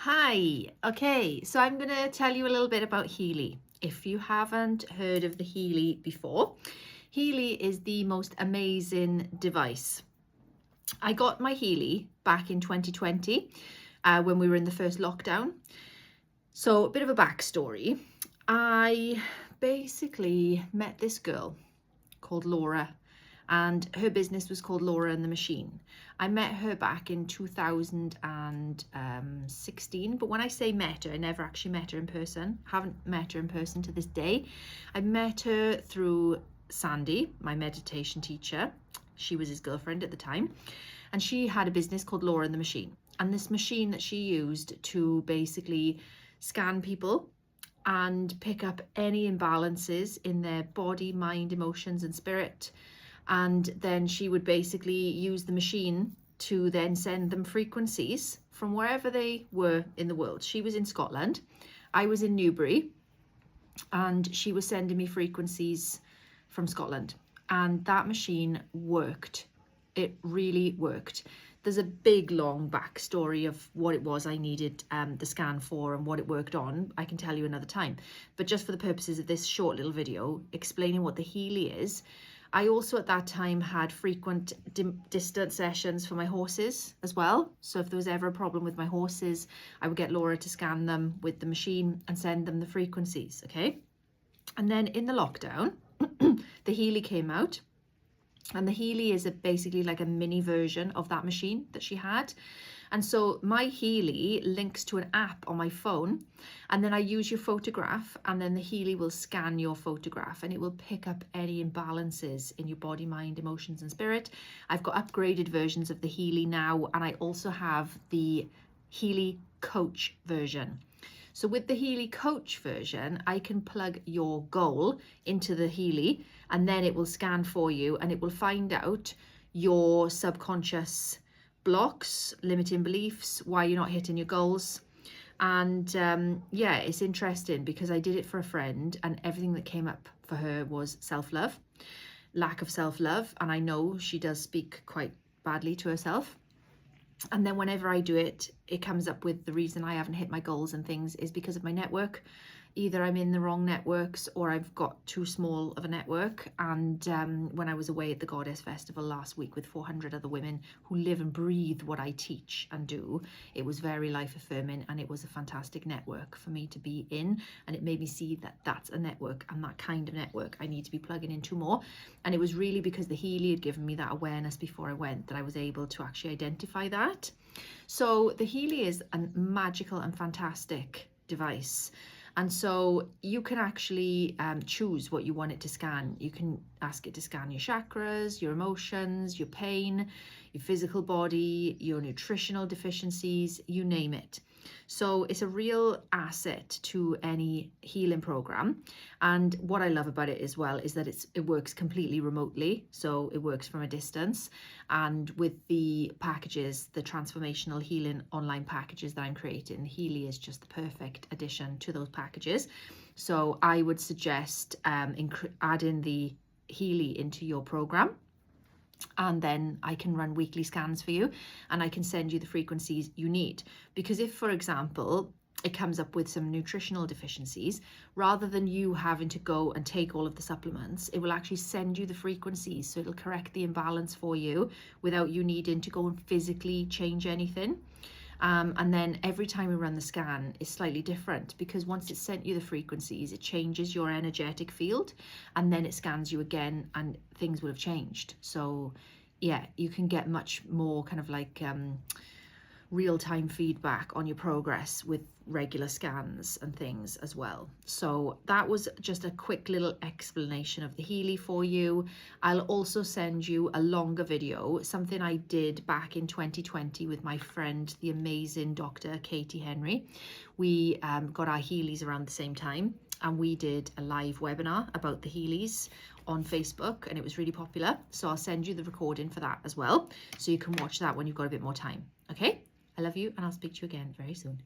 Hi, okay, so I'm going to tell you a little bit about Healy. If you haven't heard of the Healy before, Healy is the most amazing device. I got my Healy back in 2020 when we were in the first lockdown. So a bit of a backstory. I basically met this girl called Laura, and her business was called Laura and the Machine. I met her back in 2016, but when I say met her, I never actually met her in person. Haven't met her in person to this day. I met her through Sandy, my meditation teacher. She was his girlfriend at the time, and she had a business called Laura and the Machine. And this machine that she used to basically scan people and pick up any imbalances in their body, mind, emotions, and spirit. And then she would basically use the machine to then send them frequencies from wherever they were in the world. She was in Scotland, I was in Newbury, and she was sending me frequencies from Scotland. And that machine worked. It really worked. There's a big long backstory of what it was I needed the scan for and what it worked on. I can tell you another time. But just for the purposes of this short little video explaining what the Healy is, I also at that time had frequent distance sessions for my horses as well. So if there was ever a problem with my horses, I would get Laura to scan them with the machine and send them the frequencies, okay? And then in the lockdown, the Healy came out. And the Healy is basically like a mini version of that machine that she had. And so my Healy links to an app on my phone, and then I use your photograph, and then the Healy will scan your photograph and it will pick up any imbalances in your body, mind, emotions, and spirit. I've got upgraded versions of the Healy now, and I also have the Healy Coach version. So with the Healy Coach version, I can plug your goal into the Healy, and then it will scan for you, and it will find out your subconscious blocks, limiting beliefs, why you're not hitting your goals. And yeah, it's interesting because I did it for a friend, and everything that came up for her was self-love, lack of self-love. And I know she does speak quite badly to herself. And then whenever I do it, it comes up with the reason I haven't hit my goals and things is because of my network. Either I'm in the wrong networks or I've got too small of a network. And when I was away at the Goddess Festival last week with 400 other women who live and breathe what I teach and do, it was very life affirming, and it was a fantastic network for me to be in. And it made me see that that's a network, and that kind of network I need to be plugging into more. And it was really because the Healy had given me that awareness before I went that I was able to actually identify that. So the Healy is a magical and fantastic device. And so you can actually choose what you want it to scan. You can ask it to scan your chakras, your emotions, your pain, your physical body, your nutritional deficiencies, you name it. So it's a real asset to any healing program. And what I love about it as well is that it works completely remotely. So it works from a distance. And with the packages, the transformational healing online packages that I'm creating, Healy is just the perfect addition to those packages. So I would suggest adding the Healy into your program. And then I can run weekly scans for you, and I can send you the frequencies you need. Because if, for example, it comes up with some nutritional deficiencies, rather than you having to go and take all of the supplements, it will actually send you the frequencies. So it'll correct the imbalance for you without you needing to go and physically change anything. And then every time we run the scan is slightly different, because once it's sent you the frequencies, it changes your energetic field, and then it scans you again and things will have changed. So yeah, you can get much more kind of like real-time feedback on your progress with regular scans and things as well. So that was just a quick little explanation of the Healy for you. I'll also send you a longer video, something I did back in 2020 with my friend, the amazing Dr. Katie Henry. We got our Healys around the same time, and we did a live webinar about the Healys on Facebook, and it was really popular. So I'll send you the recording for that as well, so you can watch that when you've got a bit more time. Okay? I love you, and I'll speak to you again very soon.